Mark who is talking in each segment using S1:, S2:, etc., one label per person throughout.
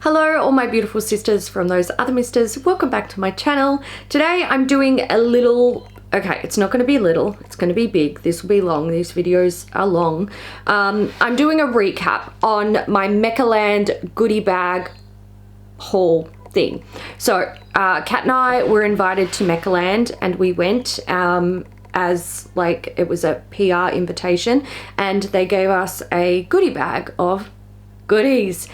S1: Hello all my beautiful sisters from those other misters, welcome back to my channel. Today I'm doing a little, okay, it's not going to be little, it's going to be big. This will be long, these videos are long. I'm doing a recap on my Meccaland goodie bag haul thing. So Kat and I were invited to Meccaland and we went as like it was a PR invitation and they gave us a goodie bag of goodies.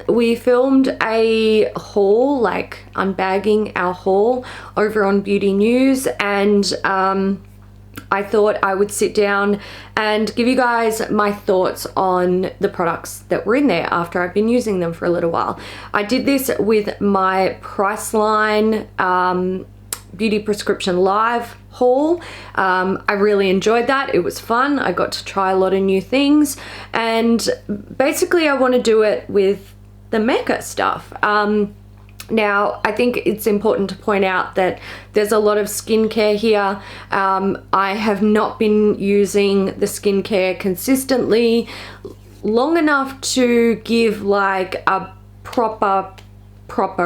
S1: We filmed a haul, like unbagging our haul over on Beauty News, and I thought I would sit down and give you guys my thoughts on the products that were in there after I've been using them for a little while. I did this with my Priceline Beauty Prescription Live haul. I really enjoyed that. It was fun. I got to try a lot of new things, and basically I want to do it with the Mecca stuff. Now I think it's important to point out that there's a lot of skincare here. I have not been using the skincare consistently long enough to give like a proper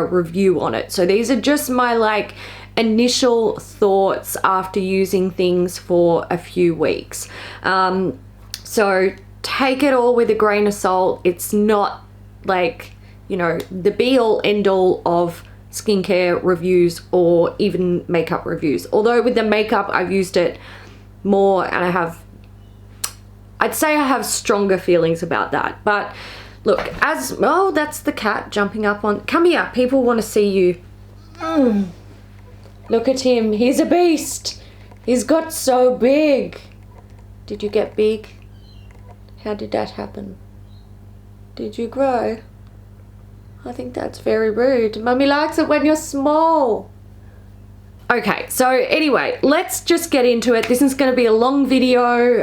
S1: review on it. So these are just my like initial thoughts after using things for a few weeks. So take it all with a grain of salt. It's not like, you know, the be all end all of skincare reviews or even makeup reviews. Although with the makeup I've used it more and I'd say I have stronger feelings about that. But look, oh, that's the cat jumping up on, come here, people want to see you. Look at him, he's a beast. He's got so big. Did you get big? How did that happen? Did you grow? I think that's very rude. Mummy likes it when you're small. Okay, so anyway, let's just get into it. This is going to be a long video.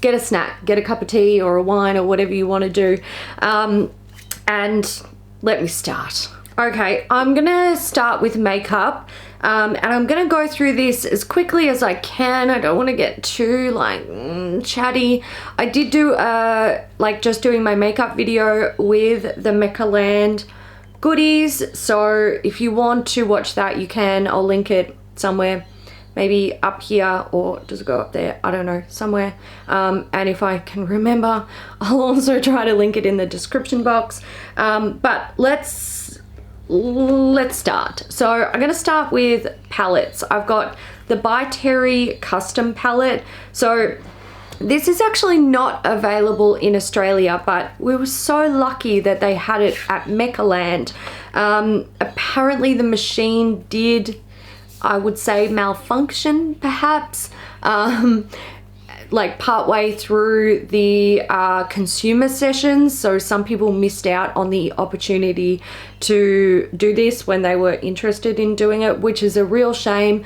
S1: Get a snack, get a cup of tea or a wine or whatever you want to do. And let me start. Okay, I'm gonna start with makeup, and I'm gonna go through this as quickly as I can. I don't want to get too like chatty. I did do like just doing my makeup video with the Meccaland goodies, so if you want to watch that you can. I'll link it somewhere, maybe up here, or does it go up there? I don't know, somewhere. And if I can remember, I'll also try to link it in the description box. But let's start. So I'm going to start with palettes. I've got the By Terry custom palette. So this is actually not available in Australia, but we were so lucky that they had it at Meccaland. Apparently the machine did, I would say, malfunction perhaps, like partway through the consumer sessions, so some people missed out on the opportunity to do this when they were interested in doing it, which is a real shame.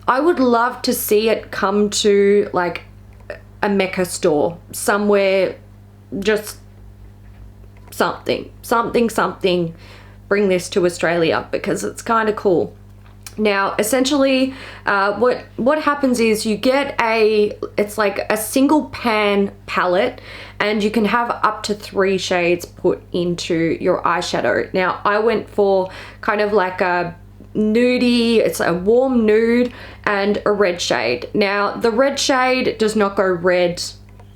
S1: I would love to see it come to like a Mecca store somewhere, just something, bring this to Australia because it's kind of cool. Now, essentially, what happens is you get it's like a single pan palette, and you can have up to 3 shades put into your eyeshadow. Now, I went for kind of like a nudie, it's a warm nude and a red shade. Now, the red shade does not go red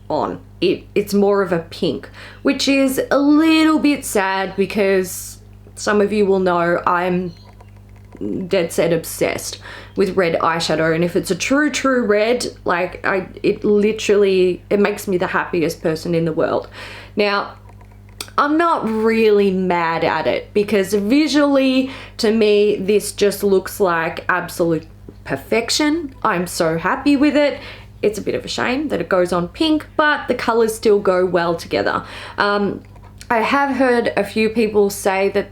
S1: on. It's more of a pink, which is a little bit sad because some of you will know I'm dead set obsessed with red eyeshadow, and if it's a true red, like it makes me the happiest person in the world. Now, I'm not really mad at it because visually to me this just looks like absolute perfection. I'm so happy with it. It's a bit of a shame that it goes on pink, but the colors still go well together. I have heard a few people say that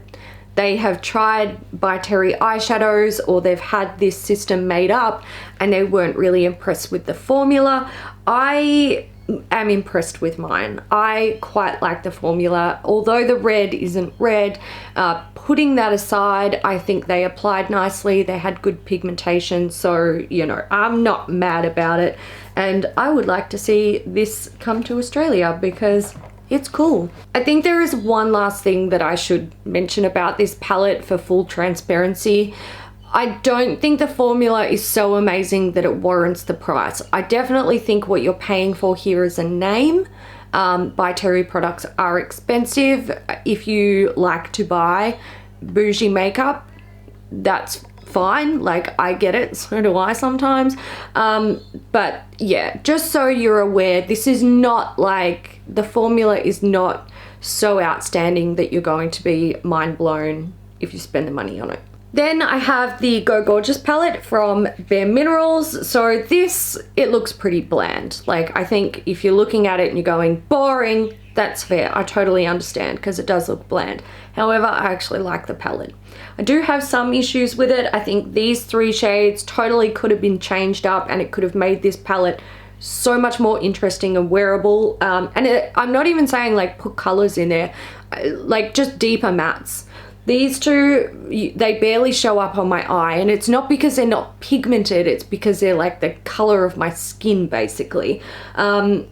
S1: they have tried By Terry eyeshadows, or they've had this system made up and they weren't really impressed with the formula. I am impressed with mine. I quite like the formula, although the red isn't red. Putting that aside, I think they applied nicely. They had good pigmentation, so you know, I'm not mad about it, and I would like to see this come to Australia because it's cool. I think there is one last thing that I should mention about this palette for full transparency. I don't think the formula is so amazing that it warrants the price. I definitely think what you're paying for here is a name. By Terry products are expensive. If you like to buy bougie makeup, that's fine. Like, I get it, so do I sometimes. But yeah, just so you're aware, this is not like, the formula is not so outstanding that you're going to be mind blown if you spend the money on it. Then I have the Go Gorgeous palette from Bare Minerals. So this, it looks pretty bland. Like, I think if you're looking at it and you're going, boring, that's fair. I totally understand because it does look bland. However, I actually like the palette. I do have some issues with it. I think these 3 shades totally could have been changed up and it could have made this palette so much more interesting and wearable. I'm not even saying like put colors in there, like just deeper mattes. These two, they barely show up on my eye, and it's not because they're not pigmented, it's because they're like the color of my skin, basically.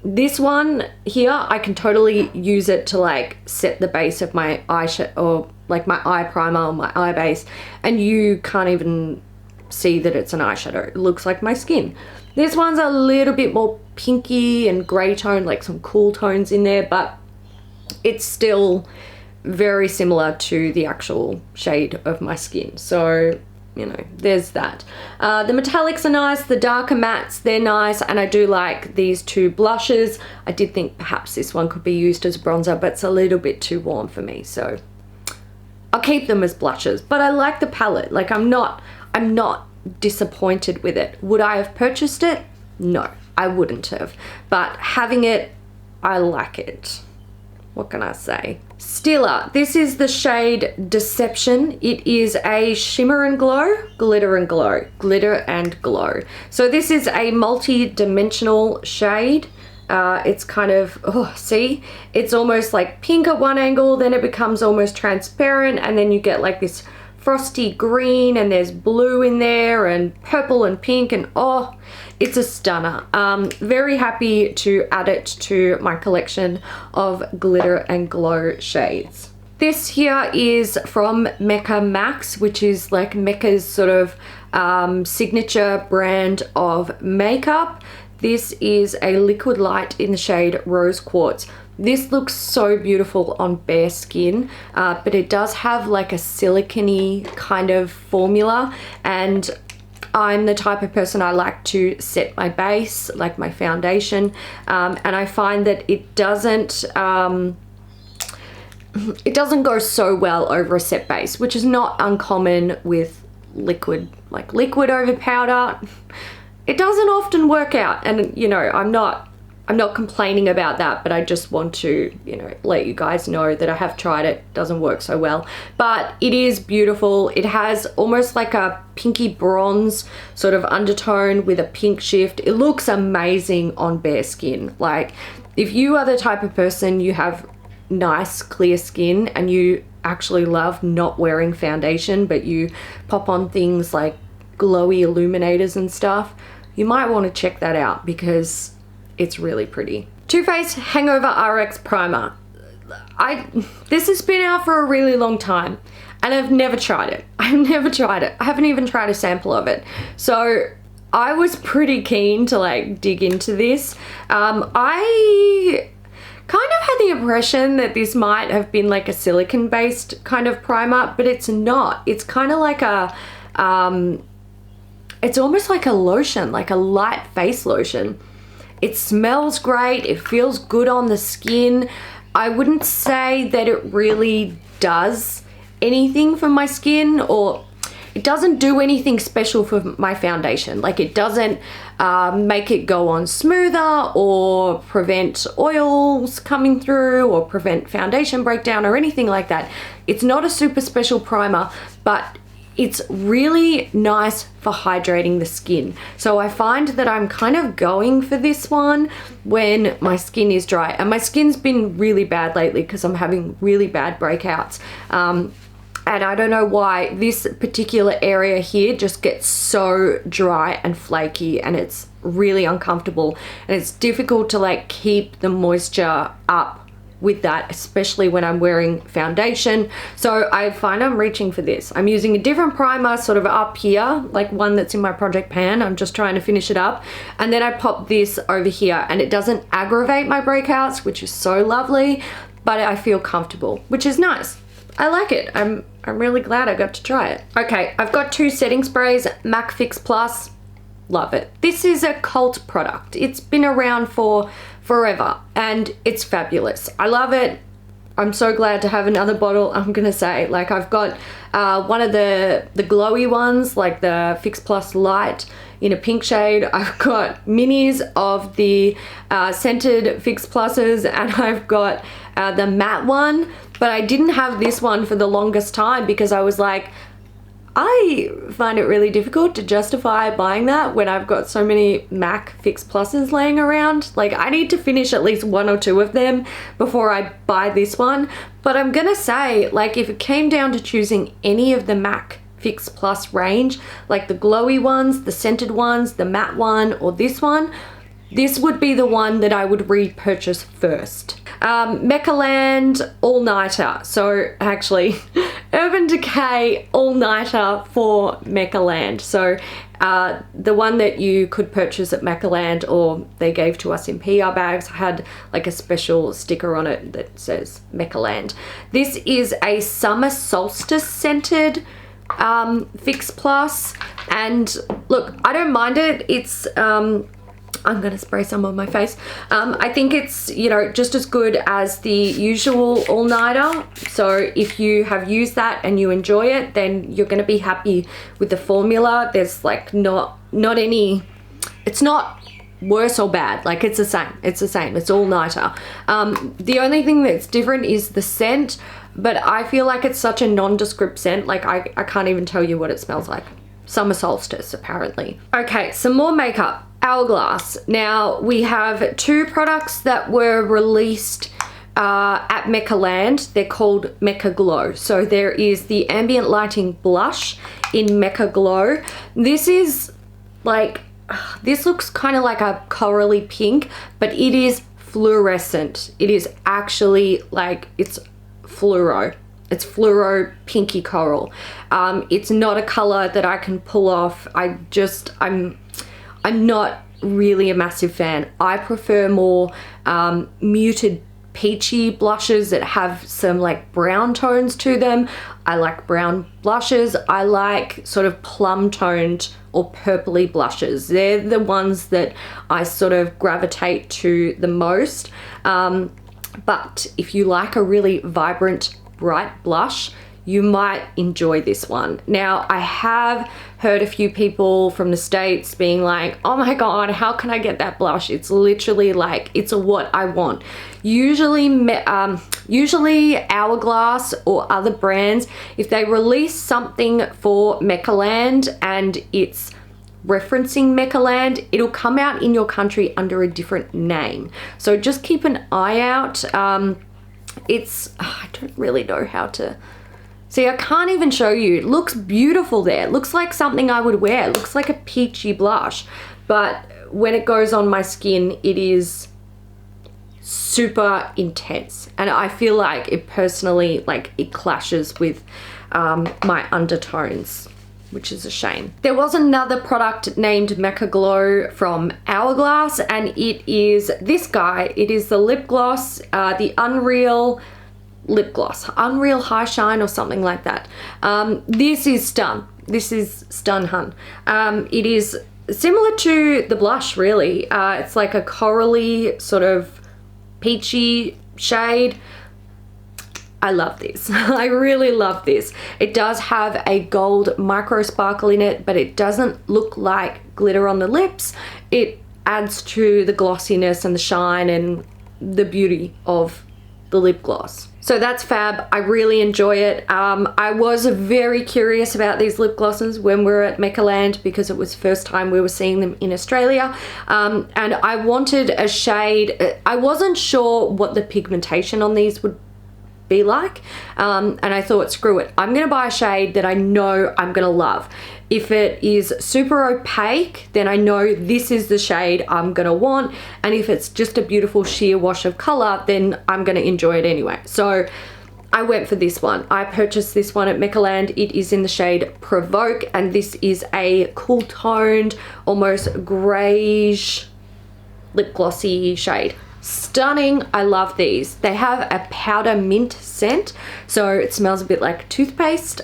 S1: This one here, I can totally use it to like set the base of my eyeshadow, or like my eye primer or my eye base, and you can't even see that it's an eyeshadow. It looks like my skin. This one's a little bit more pinky and gray tone, like some cool tones in there, but it's still very similar to the actual shade of my skin. So, you know, there's that. The metallics are nice, the darker mattes, they're nice, and I do like these 2 blushes. I did think perhaps this one could be used as a bronzer, but it's a little bit too warm for me, so I'll keep them as blushes. But I like the palette. Like, I'm not disappointed with it. Would I have purchased it? No, I wouldn't have. But having it, I like it. What can I say? Stila, this is the shade Deception. It is a shimmer and glow, glitter and glow, glitter and glow. So this is a multi-dimensional shade. It's kind of, see, it's almost like pink at one angle, then it becomes almost transparent, and then you get like this frosty green, and there's blue in there, and purple and pink, and oh, it's a stunner. Very happy to add it to my collection of glitter and glow shades. This here is from MechaMax, which is like Mecca's sort of signature brand of makeup. This is a liquid light in the shade Rose Quartz. This looks so beautiful on bare skin, but it does have like a silicone kind of formula, and I'm the type of person, I like to set my base, like my foundation, and I find that it doesn't go so well over a set base, which is not uncommon with liquid, like liquid over powder. It doesn't often work out, and you know, I'm not complaining about that, but I just want to, you know, let you guys know that I have tried it. Doesn't work so well, but it is beautiful. It has almost like a pinky bronze sort of undertone with a pink shift. It looks amazing on bare skin. Like, if you are the type of person, you have nice clear skin and you actually love not wearing foundation, but you pop on things like glowy illuminators and stuff, you might want to check that out because it's really pretty. Too Faced Hangover RX Primer. This has been out for a really long time and I've never tried it. I've never tried it. I haven't even tried a sample of it. So I was pretty keen to like dig into this. I kind of had the impression that this might have been like a silicone based kind of primer, but it's not. It's kind of like a, it's almost like a lotion, like a light face lotion. It smells great, it feels good on the skin. I wouldn't say that it really does anything for my skin, or it doesn't do anything special for my foundation. Like, it doesn't make it go on smoother or prevent oils coming through or prevent foundation breakdown or anything like that. It's not a super special primer, but it's really nice for hydrating the skin. So I find that I'm kind of going for this one when my skin is dry. And my skin's been really bad lately because I'm having really bad breakouts. And I don't know why this particular area here just gets so dry and flaky, and it's really uncomfortable. And it's difficult to like keep the moisture up with that, especially when I'm wearing foundation. So I find I'm reaching for this. I'm using a different primer sort of up here, like one that's in my project pan. I'm just trying to finish it up. And then I pop this over here, and it doesn't aggravate my breakouts, which is so lovely, but I feel comfortable, which is nice. I like it. I'm really glad I got to try it. Okay, I've got 2 setting sprays, MAC Fix Plus. Love it. This is a cult product. It's been around for forever and it's fabulous. I love it. I'm so glad to have another bottle. I'm gonna say, like, I've got one of the glowy ones, like the Fix Plus Light in a pink shade. I've got minis of the scented Fix Pluses, and I've got the matte one, but I didn't have this one for the longest time because I was like, I find it really difficult to justify buying that when I've got so many MAC Fix Pluses laying around. Like, I need to finish at least 1 or 2 of them before I buy this one. But I'm gonna say, like, if it came down to choosing any of the MAC Fix Plus range, like the glowy ones, the scented ones, the matte one, or this one, this would be the one that I would repurchase first. Meccaland All Nighter. So actually, Urban Decay All Nighter for Meccaland. So the one that you could purchase at Meccaland, or they gave to us in PR bags, had like a special sticker on it that says Meccaland. This is a summer solstice scented Fix Plus, and look, I don't mind it. It's I'm gonna spray some on my face. I think it's, you know, just as good as the usual all-nighter. So if you have used that and you enjoy it, then you're gonna be happy with the formula. There's like not any, it's not worse or bad. Like, it's the same. It's the same. It's all-nighter. The only thing that's different is the scent, but I feel like it's such a nondescript scent. Like, I can't even tell you what it smells like. Summer solstice, apparently. Okay, some more makeup. Hourglass. Now, we have 2 products that were released at Meccaland. They're called Mecca Glow. So there is the Ambient Lighting Blush in Mecca Glow. This is like, this looks kind of like a corally pink, but it is fluorescent. It is actually like, it's fluoro. It's fluoro pinky coral. It's not a color that I can pull off. I'm not really a massive fan. I prefer more muted peachy blushes that have some like brown tones to them. I like brown blushes. I like sort of plum toned or purpley blushes. They're the ones that I sort of gravitate to the most. But if you like a really vibrant, bright blush, you might enjoy this one. Now, I have heard a few people from the States being like, oh my God, how can I get that blush? It's literally like, it's what I want. Usually Hourglass or other brands, if they release something for Meccaland and it's referencing Meccaland, it'll come out in your country under a different name. So just keep an eye out. I don't really know how to... See, I can't even show you. It looks beautiful there. It looks like something I would wear. It looks like a peachy blush. But when it goes on my skin, it is super intense. And I feel like it personally, like, it clashes with my undertones, which is a shame. There was another product named Mecca Glow from Hourglass, and it is this guy. It is the lip gloss, the Unreal lip gloss, Unreal High Shine or something like that. This is Stun. This is Stun Hun. It is similar to the blush, really. It's like a corally sort of peachy shade. I love this. I really love this. It does have a gold micro sparkle in it, but it doesn't look like glitter on the lips. It adds to the glossiness and the shine and the beauty of the lip gloss. So that's fab. I really enjoy it. I was very curious about these lip glosses when we were at Meccaland because it was the first time we were seeing them in Australia. And I wanted a shade. I wasn't sure what the pigmentation on these would be like, and I thought, screw it, I'm gonna buy a shade that I know I'm gonna love. If it is super opaque, then I know this is the shade I'm gonna want, and if it's just a beautiful sheer wash of color, then I'm gonna enjoy it anyway. So I went for this one. I purchased this one at Meccaland. It is in the shade Provoke, and this is a cool toned, almost greyish lip glossy shade. Stunning. I love these. They have a powder mint scent, so it smells a bit like toothpaste.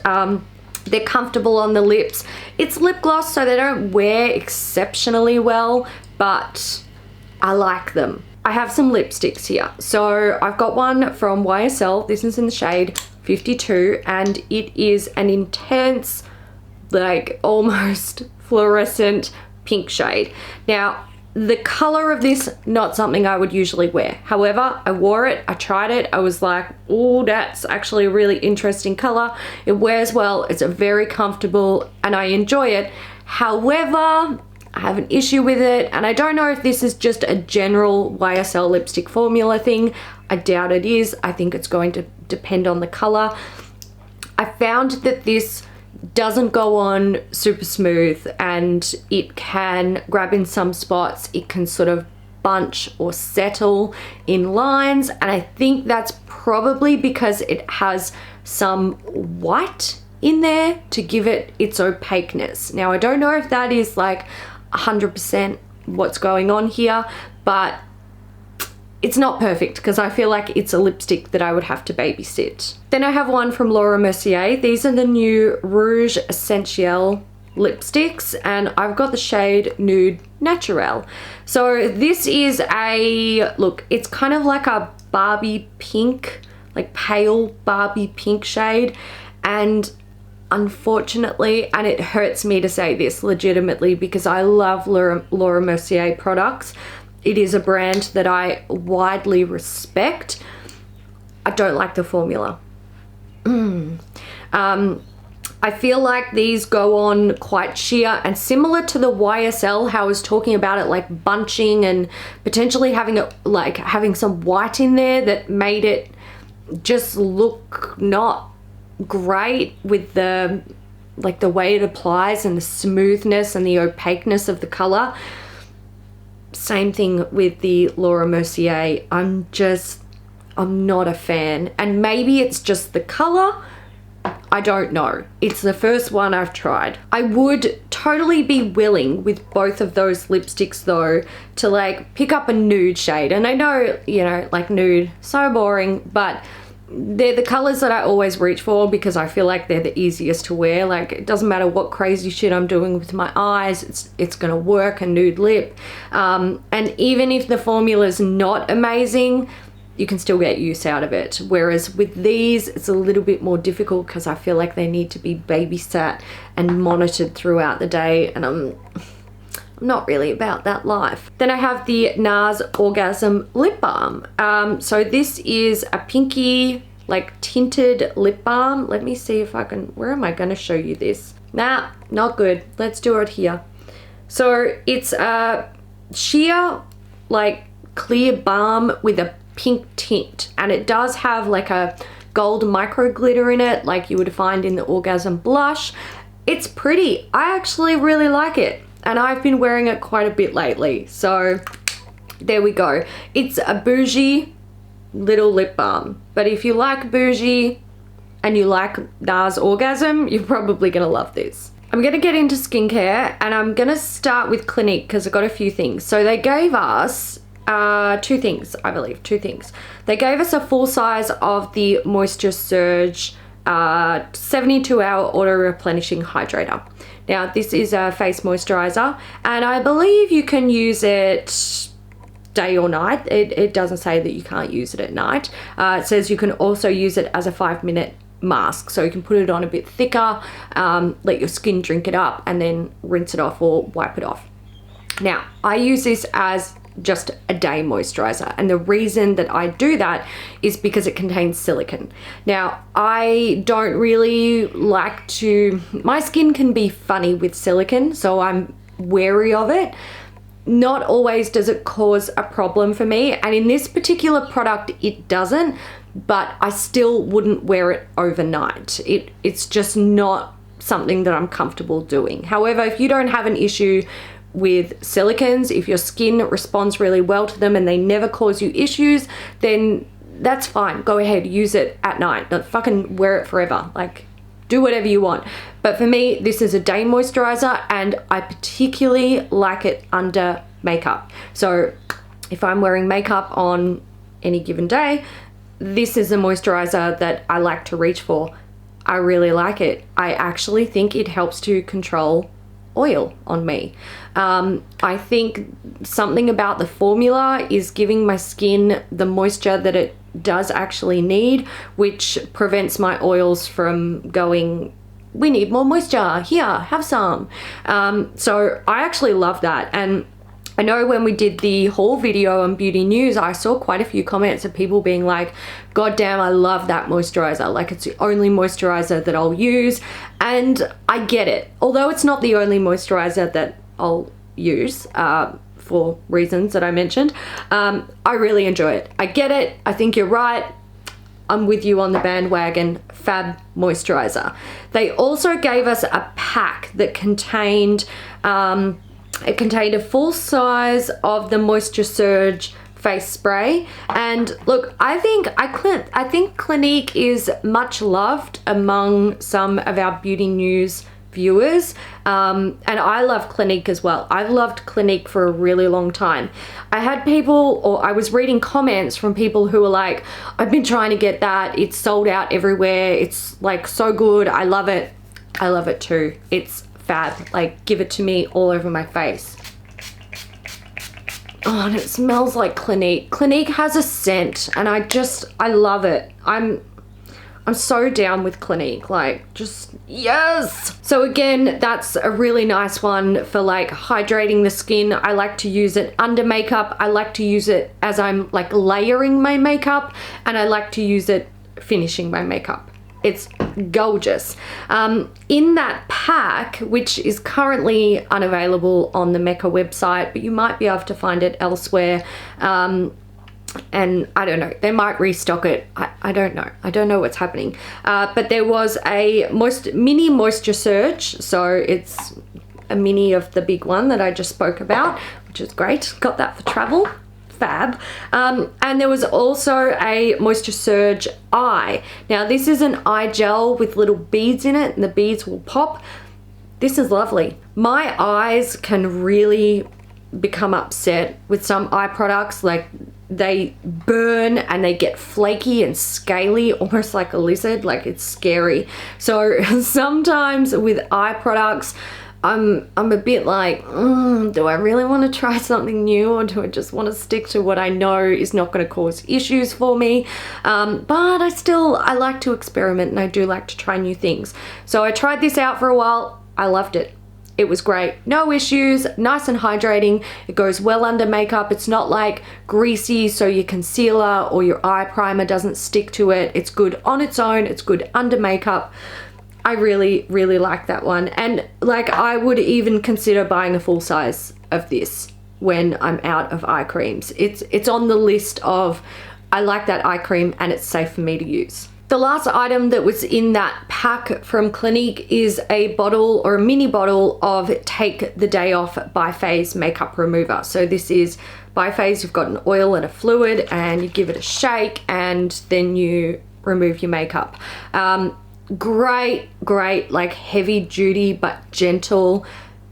S1: They're comfortable on the lips. It's lip gloss, so they don't wear exceptionally well, but I like them. I have some lipsticks here. So I've got one from YSL. This is in the shade 52, and it is an intense, like almost fluorescent pink shade. Now, the color of this, not something I would usually wear. However, I wore it, I tried it, I was like, oh, that's actually a really interesting color. It wears well, it's very comfortable, and I enjoy it. However, I have an issue with it, and I don't know if this is just a general YSL lipstick formula thing. I doubt it is. I think it's going to depend on the color. I found that this doesn't go on super smooth, and it can grab in some spots. It can sort of bunch or settle in lines, and I think that's probably because it has some white in there to give it its opaqueness. Now, I don't know if that is like 100% what's going on here, but it's not perfect because I feel like it's a lipstick that I would have to babysit. Then I have one from Laura Mercier. These are the new Rouge Essentiel lipsticks, and I've got the shade Nude Naturelle. So this is a, look, it's kind of like a Barbie pink, like pale Barbie pink shade, and unfortunately, and it hurts me to say this legitimately because I love Laura Mercier products. It is a brand that I widely respect. I don't like the formula. I feel like these go on quite sheer, and similar to the YSL, how I was talking about it like bunching and potentially having it like having some white in there that made it just look not great with the like the way it applies and the smoothness and the opaqueness of the color. Same thing with the Laura Mercier. I'm not a fan, and maybe it's just the color. I don't know. It's the first one I've tried. I would totally be willing with both of those lipsticks though to like pick up a nude shade, and I know, you know, like nude, so boring, but they're the colors that I always reach for because I feel like they're the easiest to wear. Like, it doesn't matter what crazy shit I'm doing with my eyes, it's gonna work, a nude lip. And even if the formula is not amazing, you can still get use out of it. Whereas with these, it's a little bit more difficult because I feel like they need to be babysat and monitored throughout the day, and I'm not really about that life. Then I have the NARS Orgasm Lip Balm. So this is a pinky, like tinted lip balm. Let me see if I can, where am I gonna show you this? Nah, not good. Let's do it here. So it's a sheer, like clear balm with a pink tint, and it does have like a gold micro glitter in it, like you would find in the Orgasm blush. It's pretty. I actually really like it, and I've been wearing it quite a bit lately. So there we go. It's a bougie little lip balm, but if you like bougie and you like NARS Orgasm, you're probably gonna love this. I'm gonna get into skincare, and I'm gonna start with Clinique because I've got a few things. So they gave us two things, I believe, two things. They gave us a full size of the Moisture Surge 72-hour auto replenishing hydrator. Now this is a face moisturizer, and I believe you can use it day or night. It doesn't say that you can't use it at night. It says you can also use it as a 5-minute mask, so you can put it on a bit thicker, let your skin drink it up, and then rinse it off or wipe it off. Now I use this as just a day moisturizer, and the reason that I do that is because it contains silicone. Now I don't really like to, my skin can be funny with silicone, so I'm wary of it. Not always does it cause a problem for me, and in this particular product it doesn't, but I still wouldn't wear it overnight. It's just not something that I'm comfortable doing. However, if you don't have an issue with silicons, if your skin responds really well to them and they never cause you issues, then that's fine. Go ahead, use it at night. Don't fucking wear it forever. Like, do whatever you want. But for me, this is a day moisturizer, and I particularly like it under makeup. So if I'm wearing makeup on any given day, this is a moisturizer that I like to reach for. I really like it. I actually think it helps to control oil on me. I think something about the formula is giving my skin the moisture that it does actually need, which prevents my oils from going, we need more moisture, here, have some. So I actually love that. And I know when we did the haul video on beauty news, I saw quite a few comments of people being like, God damn, I love that moisturizer. Like, it's the only moisturizer that I'll use. And I get it. Although it's not the only moisturizer that I'll use for reasons that I mentioned, I really enjoy it. I get it. I think you're right. I'm with you on the bandwagon. Fab moisturizer. They also gave us a pack that contained it contained a full size of the Moisture Surge face spray. And look, I think Clinique is much loved among some of our beauty news viewers, and I love Clinique as well. I've loved Clinique for a really long time. I had people, or I was reading comments from people who were like, I've been trying to get that, it's sold out everywhere, it's like so good, I love it. I love it too. It's fab. Like, give it to me all over my face. Oh, and it smells like Clinique. Clinique has a scent, and I love it. I'm so down with Clinique, like, just yes. So again, that's a really nice one for like hydrating the skin. I like to use it under makeup. I like to use it as I'm like layering my makeup, and I like to use it finishing my makeup. It's gorgeous. In that pack, which is currently unavailable on the Mecca website, but you might be able to find it elsewhere, and I don't know, they might restock it. I don't know. I don't know what's happening. But there was a mini Moisture Surge, so it's a mini of the big one that I just spoke about, which is great. Got that for travel. Fab. And there was also a Moisture Surge eye. Now this is an eye gel with little beads in it, and the beads will pop. This is lovely. My eyes can really become upset with some eye products. Like, they burn and they get flaky and scaly, almost like a lizard. Like, it's scary. So sometimes with eye products, I'm a bit like, do I really want to try something new, or do I just want to stick to what I know is not going to cause issues for me? But I like to experiment, and I do like to try new things. So I tried this out for a while. I loved it. It was great. No issues, nice and hydrating. It goes well under makeup. It's not like greasy, so your concealer or your eye primer doesn't stick to it. It's good on its own. It's good under makeup. I really, really like that one. And like, I would even consider buying a full size of this when I'm out of eye creams. It's on the list of, I like that eye cream and it's safe for me to use. The last item that was in that pack from Clinique is a bottle, or a mini bottle, of Take the Day Off by Fave makeup remover. So this is by Fave. You've got an oil and a fluid, and you give it a shake, and then you remove your makeup. Great, like heavy duty but gentle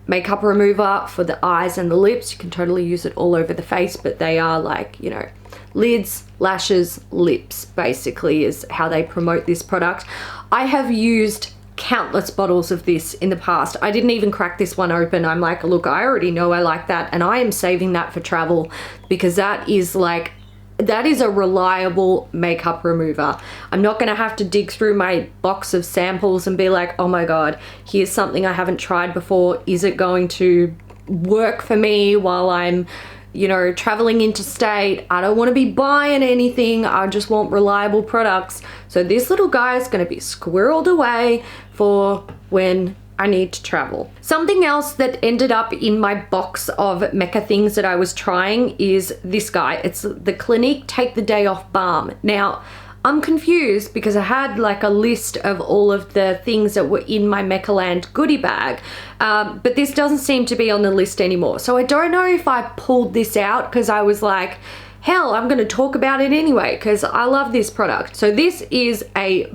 S1: makeup remover for the eyes and the lips. You can totally use it all over the face, but they are like, you know, lids, lashes, lips, basically is how they promote this product. I have used countless bottles of this in the past. I didn't even crack this one open. I'm like, look, I already know I like that, and I am saving that for travel, because that is a reliable makeup remover. I'm not gonna have to dig through my box of samples and be like, oh my God, here's something I haven't tried before. Is it going to work for me while I'm, you know, traveling interstate? I don't want to be buying anything. I just want reliable products. So this little guy is going to be squirreled away for when I need to travel. Something else that ended up in my box of Mecca things that I was trying is this guy. It's the Clinique Take the Day Off Balm. Now, I'm confused because I had like a list of all of the things that were in my Meccaland goodie bag, but this doesn't seem to be on the list anymore. So I don't know if I pulled this out because I was like, hell, I'm going to talk about it anyway because I love this product. So this is a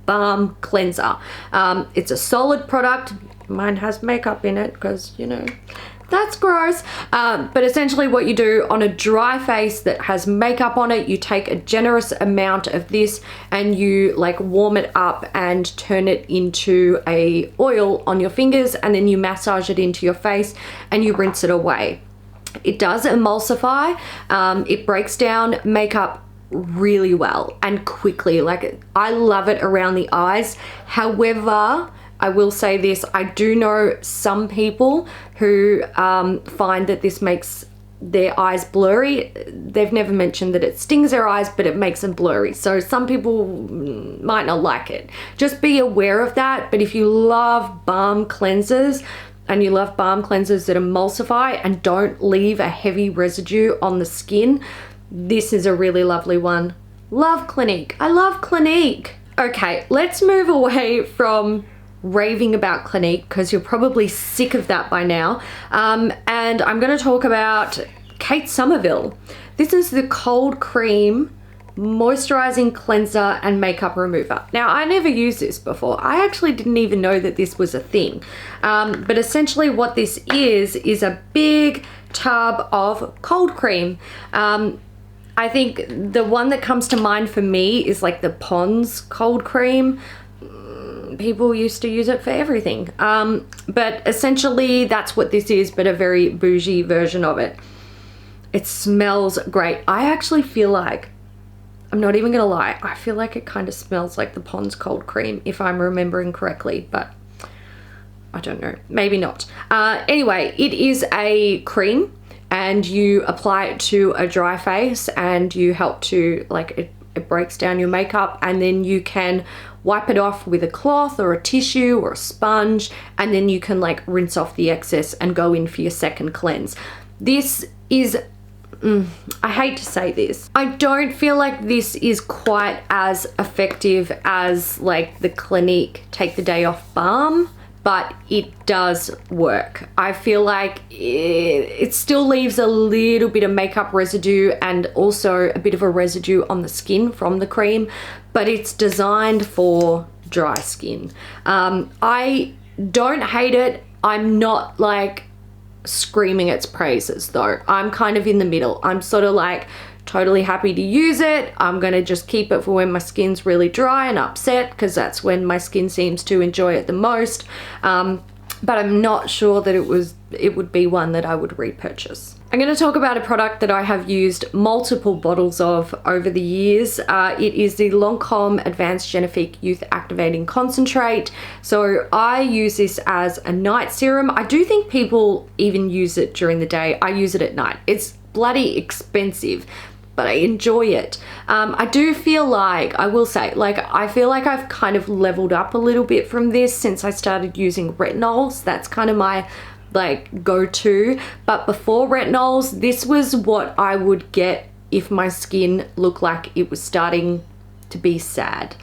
S1: balm cleanser. It's a solid product. Mine has makeup in it because, you know, that's gross. But essentially what you do on a dry face that has makeup on it, you take a generous amount of this and you like warm it up and turn it into a oil on your fingers, and then you massage it into your face and you rinse it away. It does emulsify. It breaks down makeup really well and quickly. Like, I love it around the eyes. However, I will say this, I do know some people who find that this makes their eyes blurry. They've never mentioned that it stings their eyes, but it makes them blurry. So some people might not like it. Just be aware of that. But if you love balm cleansers and you love balm cleansers that emulsify and don't leave a heavy residue on the skin, this is a really lovely one. Love Clinique. I love Clinique. Okay, let's move away from raving about Clinique because you're probably sick of that by now, and I'm going to talk about Kate Somerville. This is the cold cream moisturizing cleanser and makeup remover. Now, I never used this before. I actually didn't even know that this was a thing, but essentially what this is a big tub of cold cream. I think the one that comes to mind for me is like the Pond's cold cream. People used to use it for everything, but essentially that's what this is, but a very bougie version of it. It smells great. I actually feel like, I'm not even gonna lie, I feel like it kind of smells like the Pond's cold cream if I'm remembering correctly, but I don't know, maybe not. Anyway, it is a cream and you apply it to a dry face and you help to, like, it breaks down your makeup, and then you can wipe it off with a cloth or a tissue or a sponge, and then you can like rinse off the excess and go in for your second cleanse. This is, I hate to say this, I don't feel like this is quite as effective as like the Clinique Take the Day Off Balm, but it does work. I feel like it still leaves a little bit of makeup residue and also a bit of a residue on the skin from the cream, but it's designed for dry skin. I don't hate it. I'm not like screaming its praises though. I'm kind of in the middle. I'm sort of like totally happy to use it. I'm gonna just keep it for when my skin's really dry and upset, because that's when my skin seems to enjoy it the most. But I'm not sure that it would be one that I would repurchase. I'm going to talk about a product that I have used multiple bottles of over the years. It is the Lancome Advanced Genifique Youth Activating Concentrate. So I use this as a night serum. I do think people even use it during the day. I use it at night. It's bloody expensive, but I enjoy it. I do feel like, I will say, like, I feel like I've kind of leveled up a little bit from this since I started using retinols. That's kind of my like go-to. But before retinols, this was what I would get if my skin looked like it was starting to be sad.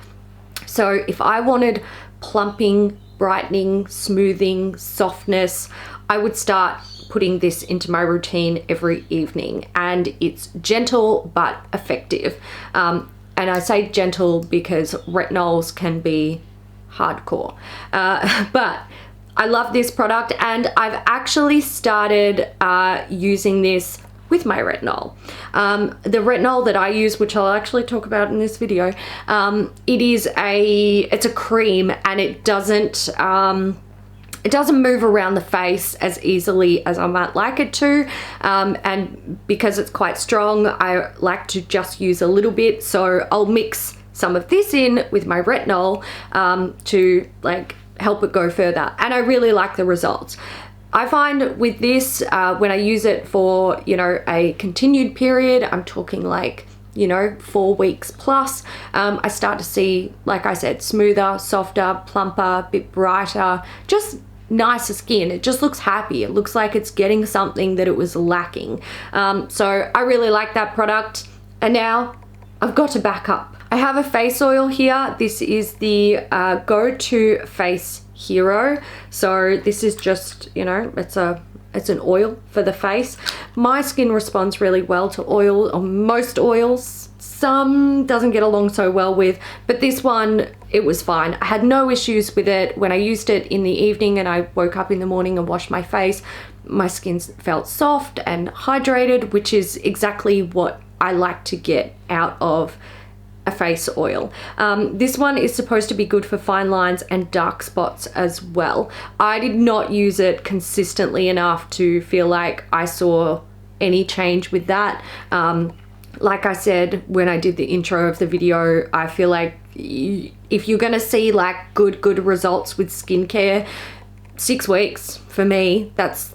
S1: So if I wanted plumping, brightening, smoothing, softness, I would start putting this into my routine every evening, and it's gentle but effective. And I say gentle because retinols can be hardcore, but I love this product, and I've actually started using this with my retinol. The retinol that I use, which I'll actually talk about in this video, it's a cream, and it doesn't move around the face as easily as I might like it to, and because it's quite strong, I like to just use a little bit. So I'll mix some of this in with my retinol to like help it go further, and I really like the results. I find with this, when I use it for, you know, a continued period, I'm talking like, you know, 4 weeks plus, I start to see, like I said, smoother, softer, plumper, a bit brighter, just nicer skin. It just looks happy. It looks like it's getting something that it was lacking. So I really like that product, and now I've got to back up. I have a face oil here. This is the Go-To Face Hero. So this is just, you know, it's an oil for the face. My skin responds really well to oil, or most oils. Some doesn't get along so well with, but this one, it was fine. I had no issues with it. When I used it in the evening and I woke up in the morning and washed my face, my skin felt soft and hydrated, which is exactly what I like to get out of a face oil. This one is supposed to be good for fine lines and dark spots as well. I did not use it consistently enough to feel like I saw any change with that. Like I said when I did the intro of the video, I feel like if you're gonna see like good results with skincare, 6 weeks for me, that's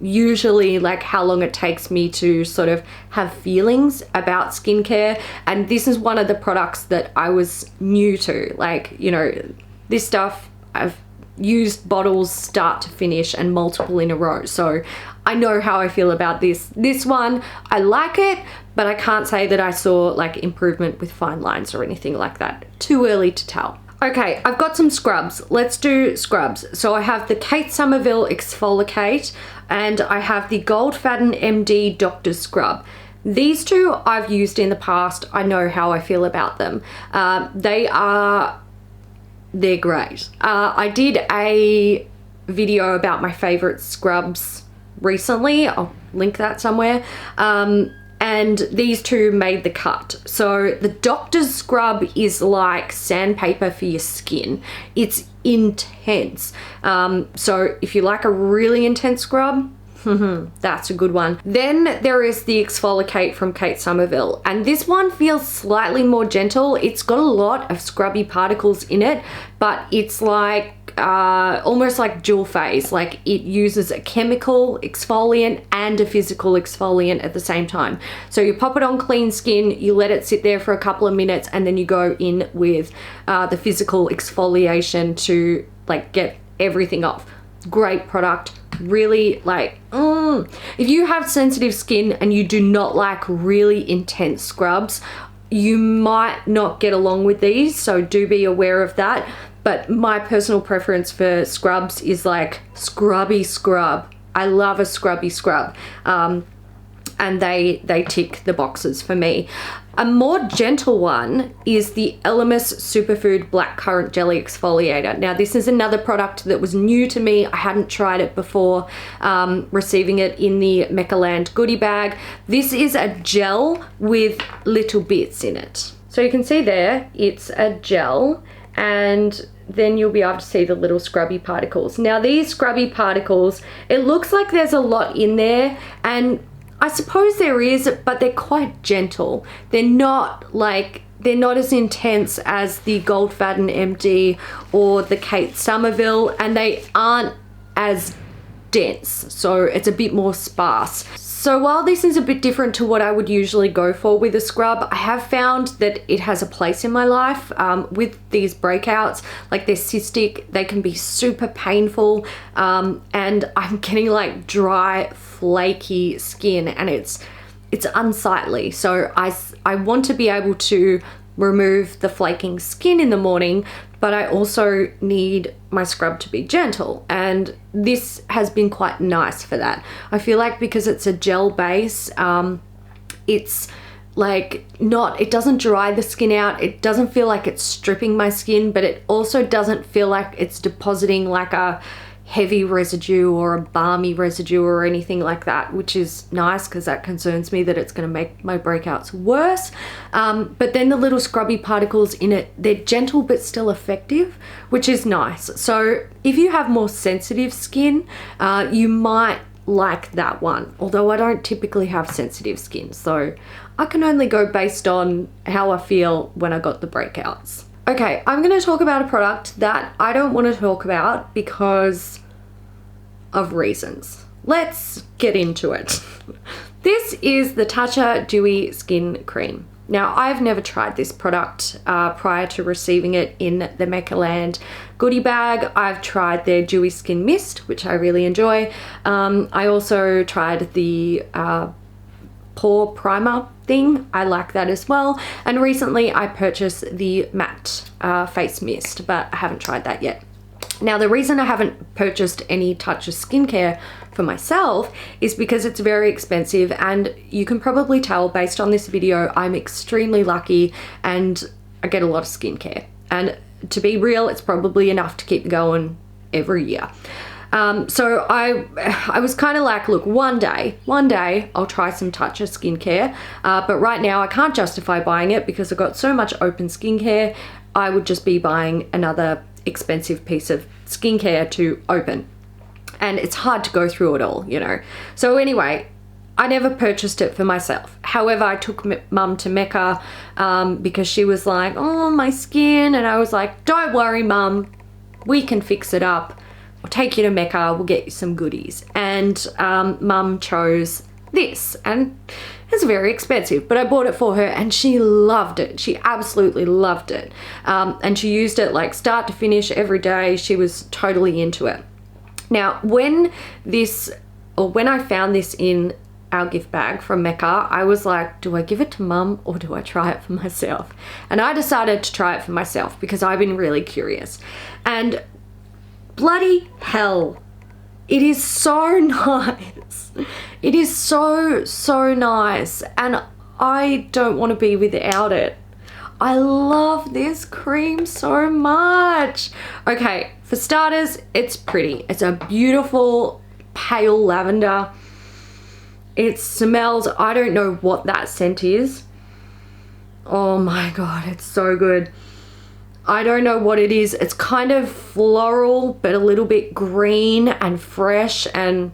S1: usually like how long it takes me to sort of have feelings about skincare. And this is one of the products that I was new to. Like, you know, this stuff I've used bottles start to finish and multiple in a row, so I know how I feel about this one. I like it, but I can't say that I saw like improvement with fine lines or anything like that. Too early to tell. Okay, I've got some scrubs. Let's do scrubs. So I have the Kate Somerville Exfoliate and I have the Goldfaden MD Doctor Scrub. These two I've used in the past. I know how I feel about them. They're great. I did a video about my favorite scrubs recently. I'll link that somewhere. And these two made the cut. So the Doctor's Scrub is like sandpaper for your skin. It's intense. So if you like a really intense scrub, that's a good one. Then there is the Exfoliate from Kate Somerville, and this one feels slightly more gentle. It's got a lot of scrubby particles in it, but it's like almost like dual phase. Like it uses a chemical exfoliant and a physical exfoliant at the same time. So you pop it on clean skin, you let it sit there for a couple of minutes, and then you go in with the physical exfoliation to like get everything off. Great product. Really like, if you have sensitive skin and you do not like really intense scrubs, you might not get along with these, so do be aware of that. But my personal preference for scrubs is like scrubby scrub. I love a scrubby scrub. And they tick the boxes for me. A more gentle one is the Elemis Superfood Blackcurrant Jelly Exfoliator. Now this is another product that was new to me. I hadn't tried it before receiving it in the Meccaland goodie bag. This is a gel with little bits in it. So you can see there, it's a gel, and then you'll be able to see the little scrubby particles. Now these scrubby particles, it looks like there's a lot in there, and I suppose there is, but they're quite gentle. They're not as intense as the Goldfaden MD or the Kate Somerville, and they aren't as dense, so it's a bit more sparse. So while this is a bit different to what I would usually go for with a scrub, I have found that it has a place in my life. With these breakouts, like they're cystic, they can be super painful, and I'm getting like dry, flaky skin, and it's unsightly. So I want to be able to remove the flaking skin in the morning, but I also need my scrub to be gentle, and this has been quite nice for that. I feel like because it's a gel base, it's like it doesn't dry the skin out. It doesn't feel like it's stripping my skin, but it also doesn't feel like it's depositing like a heavy residue or a balmy residue or anything like that, which is nice because that concerns me that it's going to make my breakouts worse. But then the little scrubby particles in it, they're gentle but still effective, which is nice. So if you have more sensitive skin, you might like that one, although I don't typically have sensitive skin, so I can only go based on how I feel when I got the breakouts. Okay, I'm going to talk about a product that I don't want to talk about because of reasons. Let's get into it. This is the Tatcha Dewy Skin Cream. Now, I've never tried this product prior to receiving it in the Meccaland goodie bag. I've tried their Dewy Skin Mist, which I really enjoy. I also tried the pore primer thing. I like that as well. And recently I purchased the matte face mist, but I haven't tried that yet. Now, the reason I haven't purchased any Touch of skincare for myself is because it's very expensive, and you can probably tell based on this video, I'm extremely lucky and I get a lot of skincare. And to be real, it's probably enough to keep going every year. So I was kind of like, look, one day I'll try some Touch of skincare, but right now I can't justify buying it because I've got so much open skincare. I would just be buying another expensive piece of skincare to open, and it's hard to go through it all, you know. So anyway, I never purchased it for myself. However, I took mum to Mecca because she was like, oh, my skin, and I was like, don't worry, mum, we can fix it up. We'll take you to Mecca, we'll get you some goodies. And mum chose this, and it's very expensive, but I bought it for her and she loved it. She absolutely loved it. And she used it like start to finish every day. She was totally into it. Now, when I found this in our gift bag from Mecca, I was like, do I give it to mum or do I try it for myself? And I decided to try it for myself because I've been really curious. And bloody hell, it is so nice. It is so nice, and I don't want to be without it. I love this cream so much. Okay, for starters, it's pretty. It's a beautiful pale lavender. It smells, I don't know what that scent is. Oh my God, it's so good. I don't know what it is. It's kind of floral, but a little bit green and fresh, and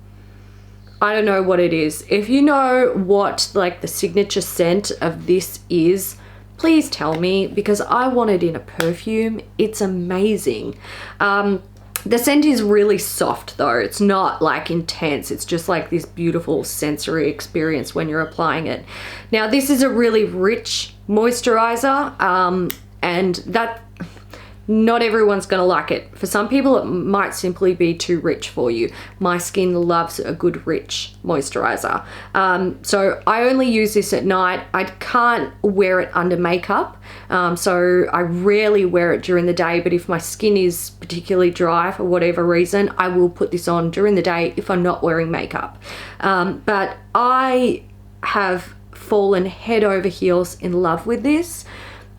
S1: I don't know what it is. If you know what like the signature scent of this is, please tell me, because I want it in a perfume. It's amazing. The scent is really soft though. It's not like intense. It's just like this beautiful sensory experience when you're applying it. Now, this is a really rich moisturizer, and that not everyone's gonna like it. For some people, it might simply be too rich for you. My skin loves a good rich moisturizer. So I only use this at night. I can't wear it under makeup. So I rarely wear it during the day, but if my skin is particularly dry for whatever reason, I will put this on during the day if I'm not wearing makeup. But I have fallen head over heels in love with this.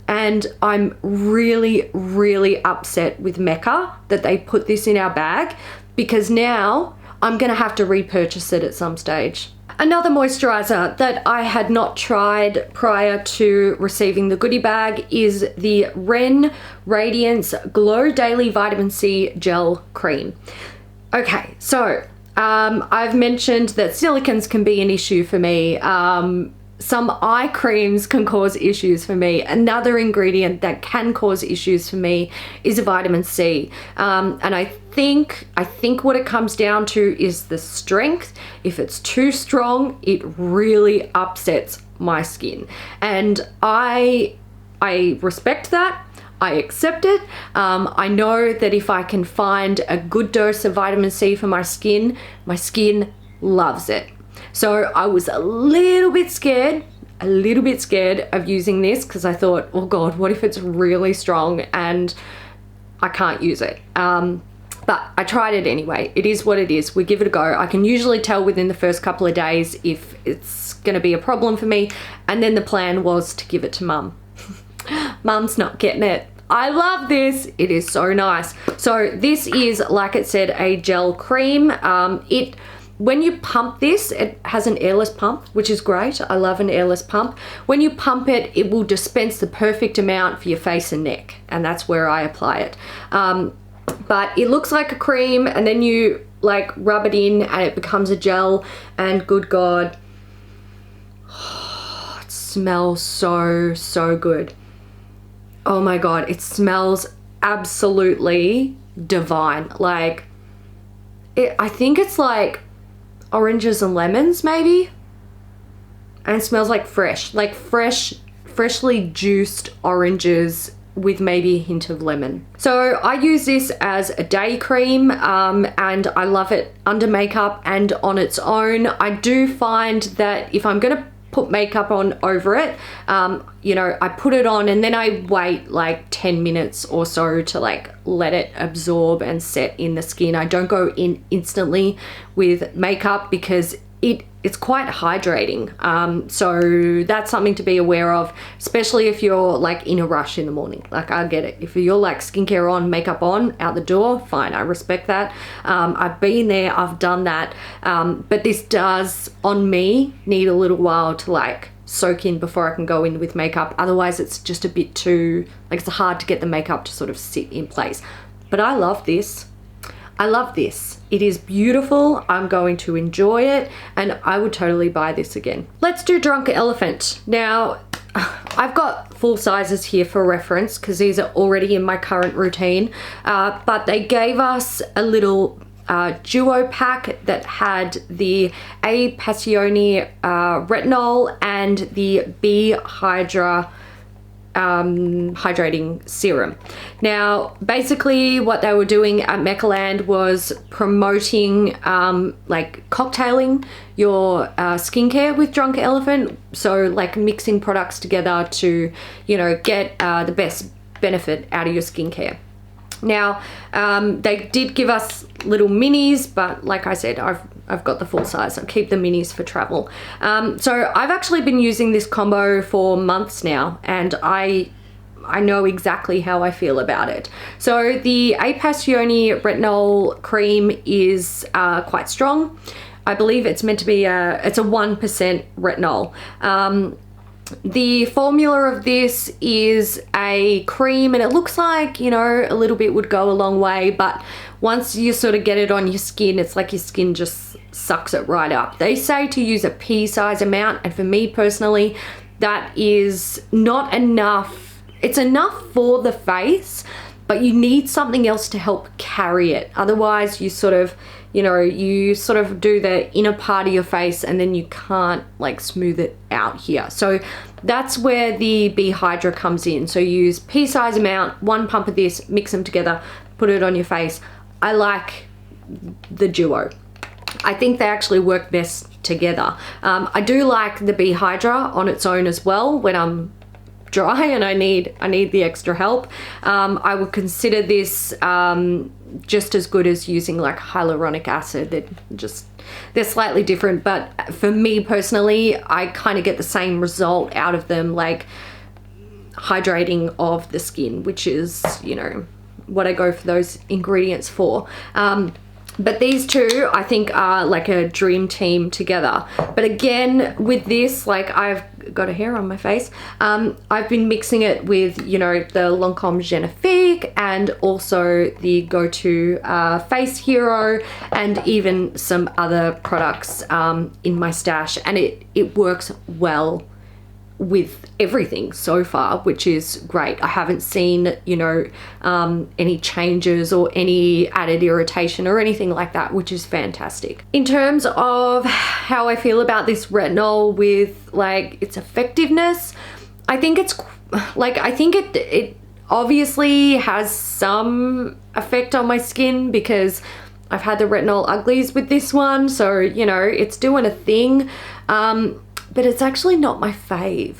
S1: And I'm really, really upset with Mecca that they put this in our bag, because now I'm gonna have to repurchase it at some stage. Another moisturizer that I had not tried prior to receiving the goodie bag is the Ren Radiance Glow Daily Vitamin C Gel Cream. Okay, so I've mentioned that silicons can be an issue for me. Some eye creams can cause issues for me. Another ingredient that can cause issues for me is vitamin C. And I think what it comes down to is the strength. If it's too strong, it really upsets my skin. And I respect that. I accept it. I know that if I can find a good dose of vitamin C for my skin loves it. So I was a little bit scared of using this, because I thought, oh God, what if it's really strong and I can't use it? But I tried it anyway. It is what it is. We give it a go. I can usually tell within the first couple of days if it's gonna be a problem for me. And then the plan was to give it to mum. Mum's not getting it. I love this. It is so nice. So this is, like it said, a gel cream. When you pump this, it has an airless pump, which is great. I love an airless pump. When you pump it, it will dispense the perfect amount for your face and neck, and that's where I apply it. But it looks like a cream, and then you like rub it in and it becomes a gel, and good God, it smells so good. Oh my God, it smells absolutely divine. Like, I think it's like oranges and lemons maybe, and it smells like freshly juiced oranges with maybe a hint of lemon. So I use this as a day cream, and I love it under makeup and on its own. I do find that if I'm gonna put makeup on over it. You know, I put it on and then I wait like 10 minutes or so to like let it absorb and set in the skin. I don't go in instantly with makeup because it's quite hydrating. So that's something to be aware of, especially if you're like in a rush in the morning. Like, I get it. If you're like skincare on, makeup on, out the door, fine, I respect that. I've been there, I've done that. But this does, on me, need a little while to like soak in before I can go in with makeup. Otherwise it's just a bit too, like, it's hard to get the makeup to sort of sit in place. But I love this. I love this. It is beautiful. I'm going to enjoy it and I would totally buy this again. Let's do Drunk Elephant. Now, I've got full sizes here for reference because these are already in my current routine, but they gave us a little duo pack that had the A Passione retinol and the B Hydra hydrating serum. Now, basically what they were doing at Meccaland was promoting like cocktailing your skincare with Drunk Elephant. So like mixing products together to, you know, get the best benefit out of your skincare. Now, they did give us little minis, but like I said, I've got the full size. I'll keep the minis for travel. So I've actually been using this combo for months now, and I know exactly how I feel about it. So the A Passione retinol cream is quite strong. I believe it's meant to be it's a 1% retinol. The formula of this is a cream and it looks like, you know, a little bit would go a long way, but once you sort of get it on your skin, it's like your skin just sucks it right up. They say to use a pea size amount, and for me personally, that is not enough. It's enough for the face, but you need something else to help carry it. Otherwise you sort of, you know, you sort of do the inner part of your face and then you can't like smooth it out here. So that's where the B Hydra comes in. So you use pea size amount, 1 pump of this, mix them together, put it on your face. I like the duo. I think they actually work best together. I do like the B Hydra on its own as well when I'm dry and I need the extra help. I would consider this just as good as using like hyaluronic acid. They're slightly different, but for me personally, I kind of get the same result out of them, like hydrating of the skin, which is, you know, what I go for those ingredients for. But these two, I think, are like a dream team together. But again, with this, like, I've got a hair on my face. I've been mixing it with, you know, the Lancome Genifique and also the Go-To Face Hero and even some other products in my stash. And it works well with everything so far, which is great. I haven't seen, you know, any changes or any added irritation or anything like that, which is fantastic. In terms of how I feel about this retinol with like its effectiveness, I think it's like, I think it obviously has some effect on my skin because I've had the retinol uglies with this one, so you know, it's doing a thing. But it's actually not my fave.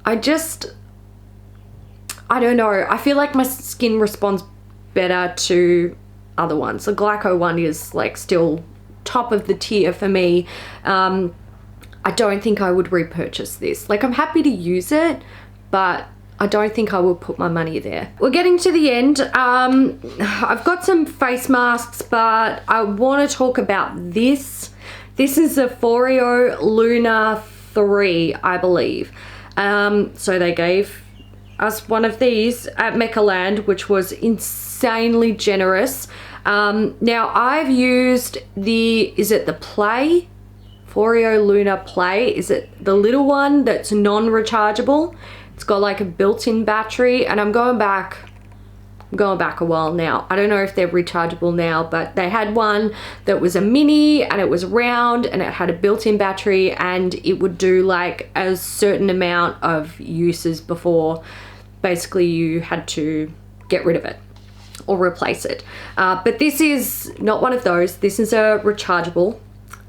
S1: I don't know. I feel like my skin responds better to other ones. The Glyco one is like still top of the tier for me. I don't think I would repurchase this. Like, I'm happy to use it, but I don't think I will put my money there. We're getting to the end. I've got some face masks, but I want to talk about this. This is a Foreo Luna 3, I believe. So they gave us one of these at Meccaland, which was insanely generous. Now I've used is it the Play? Foreo Luna Play. Is it the little one that's non-rechargeable? It's got like a built-in battery, and I'm going back a while now. I don't know if they're rechargeable now, but they had one that was a mini and it was round and it had a built-in battery and it would do like a certain amount of uses before basically you had to get rid of it or replace it. But this is not one of those. This is a rechargeable.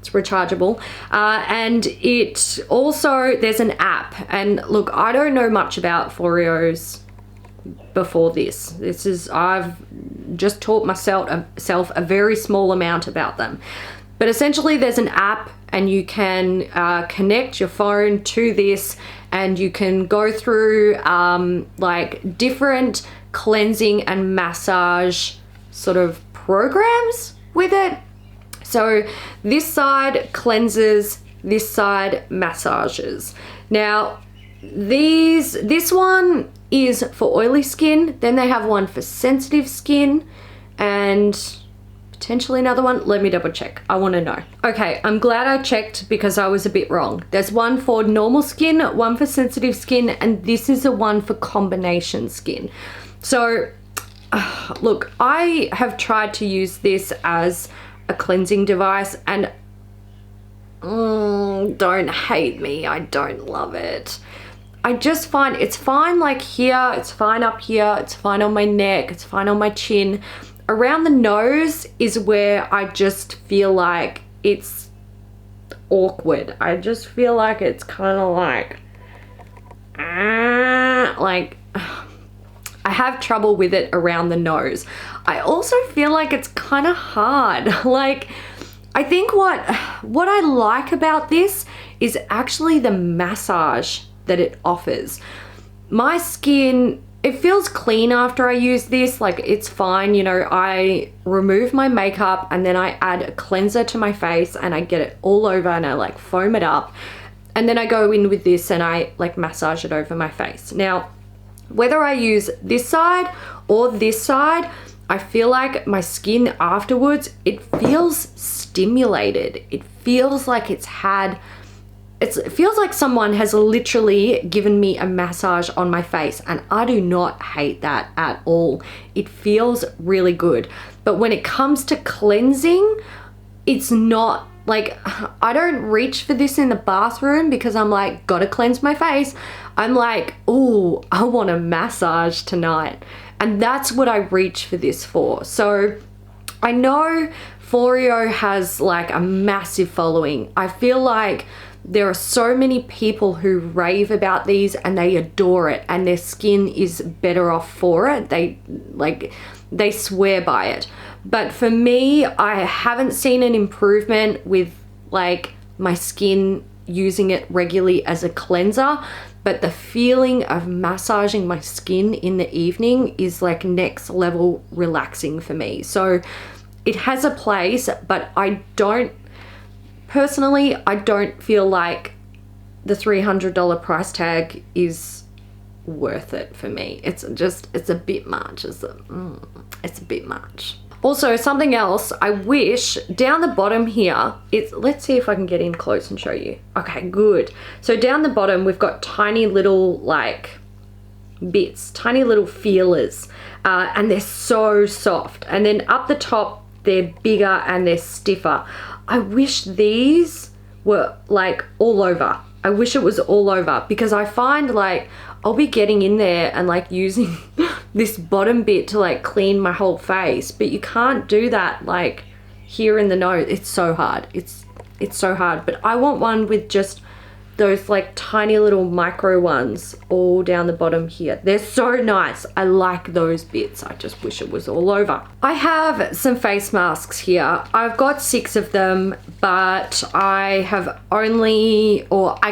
S1: It's rechargeable. And it also, there's an app. And look, I don't know much about Foreos before this. I've just taught myself a very small amount about them. But essentially there's an app and you can connect your phone to this and you can go through like different cleansing and massage sort of programs with it. So this side cleanses, this side massages. Now this one is for oily skin, then they have one for sensitive skin and potentially another one. Let me double check, I want to know. Okay, I'm glad I checked because I was a bit wrong. There's one for normal skin, one for sensitive skin, and this is the one for combination skin. So look, I have tried to use this as a cleansing device and don't hate me, I don't love it. I just find it's fine like here, it's fine up here, it's fine on my neck, it's fine on my chin. Around the nose is where I just feel like it's awkward. I just feel like it's kind of like I have trouble with it around the nose. I also feel like it's kind of hard. Like, I think what I like about this is actually the massage that it offers. My skin, it feels clean after I use this. Like, it's fine, you know, I remove my makeup and then I add a cleanser to my face and I get it all over and I like foam it up. And then I go in with this and I like massage it over my face. Now, whether I use this side or this side, I feel like my skin afterwards, it feels stimulated. It feels like it feels like someone has literally given me a massage on my face, and I do not hate that at all. It feels really good. But when it comes to cleansing, it's not like, I don't reach for this in the bathroom because I'm like, gotta cleanse my face. I'm like, oh, I want a massage tonight. And that's what I reach for this for. So I know Foreo has like a massive following. I feel like there are so many people who rave about these and they adore it and their skin is better off for it. They swear by it. But for me, I haven't seen an improvement with like my skin using it regularly as a cleanser, but the feeling of massaging my skin in the evening is like next level relaxing for me. So it has a place, but personally, I don't feel like the $300 price tag is worth it for me. It's a bit much. It's a bit much. Also, something else, I wish down the bottom here, let's see if I can get in close and show you. Okay, good. So down the bottom, we've got tiny little like bits, tiny little feelers, and they're so soft. And then up the top, they're bigger and they're stiffer. I wish these were like all over. I wish it was all over because I find like I'll be getting in there and like using this bottom bit to like clean my whole face, but you can't do that like here in the nose. It's so hard. It's so hard. But I want one with just those like tiny little micro ones all down the bottom here. They're so nice. I like those bits. I just wish it was all over. I have some face masks here. I've got 6 of them, but I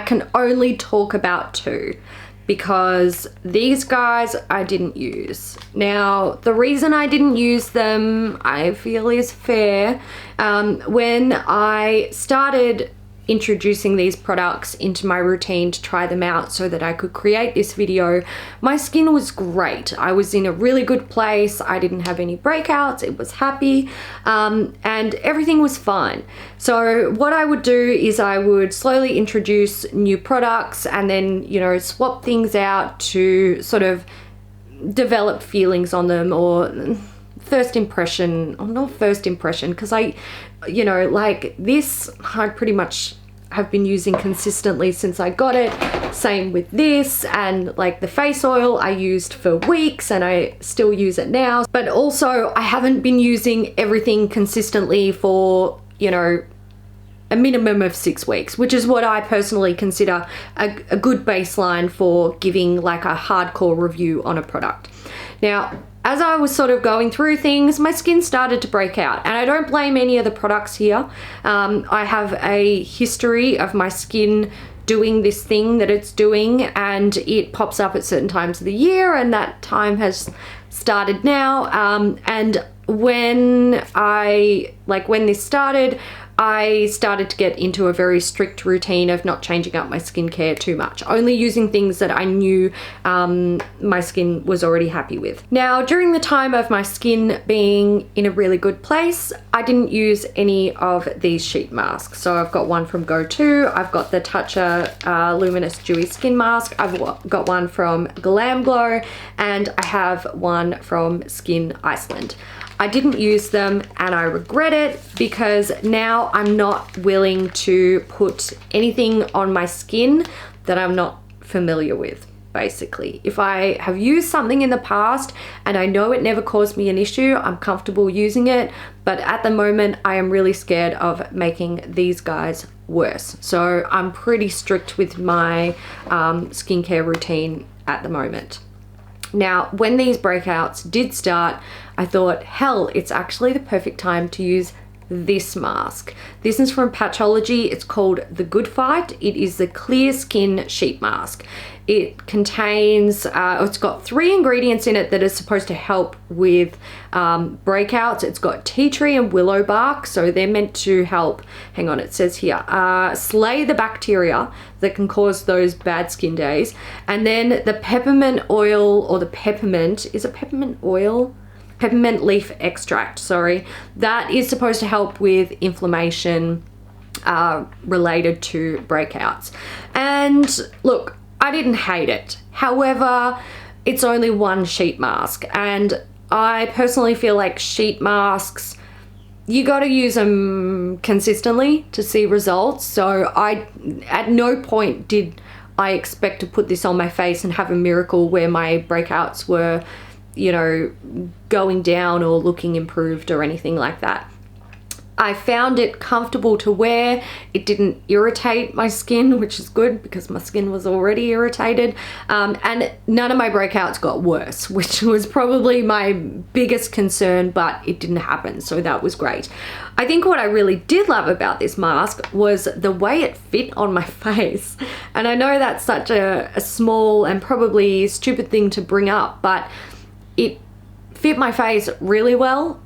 S1: can only talk about 2 because these guys I didn't use. Now, the reason I didn't use them, I feel is fair. When I started introducing these products into my routine to try them out so that I could create this video, my skin was great. I was in a really good place. I didn't have any breakouts. It was happy, and everything was fine. So what I would do is I would slowly introduce new products and then, you know, swap things out to sort of develop feelings on them, or first impression, or not first impression, because you know, like this, I pretty much have been using consistently since I got it. Same with this, and like the face oil I used for weeks and I still use it now. But also I haven't been using everything consistently for, you know, a minimum of 6 weeks, which is what I personally consider a good baseline for giving like a hardcore review on a product. Now, as I was sort of going through things, my skin started to break out, and I don't blame any of the products here. I have a history of my skin doing this thing that it's doing, and it pops up at certain times of the year, and that time has started now. And when this started, I started to get into a very strict routine of not changing up my skincare too much, only using things that I knew my skin was already happy with. Now, during the time of my skin being in a really good place, I didn't use any of these sheet masks. So I've got one from Go2, I've got the Toucher Luminous Dewy Skin Mask, I've got one from Glam Glow, and I have one from Skin Iceland. I didn't use them, and I regret it because now I'm not willing to put anything on my skin that I'm not familiar with, basically. If I have used something in the past and I know it never caused me an issue, I'm comfortable using it, but at the moment I am really scared of making these guys worse. So I'm pretty strict with my skincare routine at the moment. Now, when these breakouts did start, I thought, hell, it's actually the perfect time to use this mask. This is from Patchology. It's called the Good Fight. It is the Clear Skin Sheet Mask. It contains, it's got 3 ingredients in it that are supposed to help with breakouts. It's got tea tree and willow bark, so they're meant to help, hang on, it says here, slay the bacteria that can cause those bad skin days. And then the peppermint oil, or the peppermint, is it peppermint oil? Peppermint leaf extract, sorry. That is supposed to help with inflammation related to breakouts. And look, I didn't hate it. However, it's only one sheet mask, and I personally feel like sheet masks, you got to use them consistently to see results. So at no point did I expect to put this on my face and have a miracle where my breakouts were, you know, going down or looking improved or anything like that. I found it comfortable to wear. It didn't irritate my skin, which is good because my skin was already irritated. And none of my breakouts got worse, which was probably my biggest concern, but it didn't happen, so that was great. I think what I really did love about this mask was the way it fit on my face. And I know that's such a small and probably stupid thing to bring up, but it fit my face really well.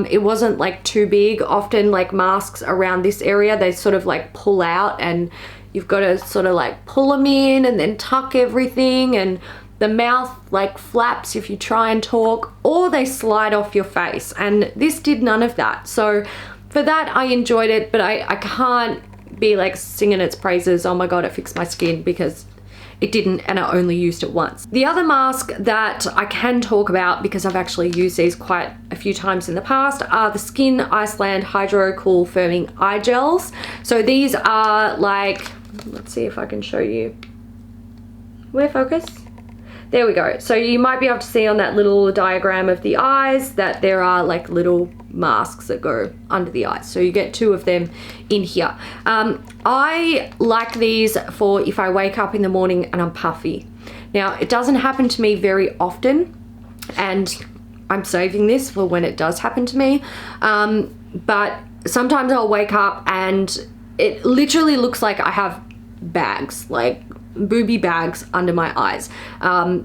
S1: It wasn't like too big. Often like masks around this area, they sort of like pull out, and you've got to sort of like pull them in and then tuck everything, and the mouth like flaps if you try and talk, or they slide off your face, and this did none of that. So for that, I enjoyed it, but I can't be like singing its praises, oh my god, it fixed my skin, because it didn't, and I only used it once. The other mask that I can talk about, because I've actually used these quite a few times in the past, are the Skin Iceland Hydro Cool Firming Eye Gels. So these are like, let's see if I can show you. Where focus? There we go. So you might be able to see on that little diagram of the eyes that there are like little masks that go under the eyes. So you get 2 of them in here. I like these for if I wake up in the morning and I'm puffy. Now, it doesn't happen to me very often, and I'm saving this for when it does happen to me. But sometimes I'll wake up and it literally looks like I have bags, like booby bags under my eyes.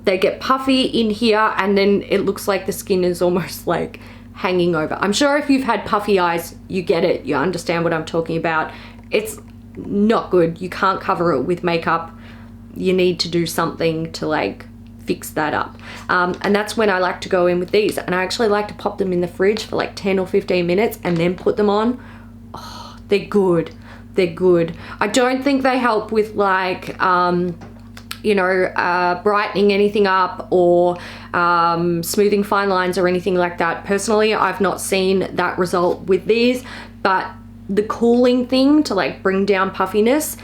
S1: They get puffy in here, and then it looks like the skin is almost like hanging over. I'm sure if you've had puffy eyes, you get it, you understand what I'm talking about. It's not good. You can't cover it with makeup. You need to do something to like fix that up. And that's when I like to go in with these, and I actually like to pop them in the fridge for like 10 or 15 minutes and then put them on. Oh, they're good. They're good. I don't think they help with like, you know, brightening anything up or smoothing fine lines or anything like that. Personally, I've not seen that result with these, but the cooling thing to like bring down puffiness,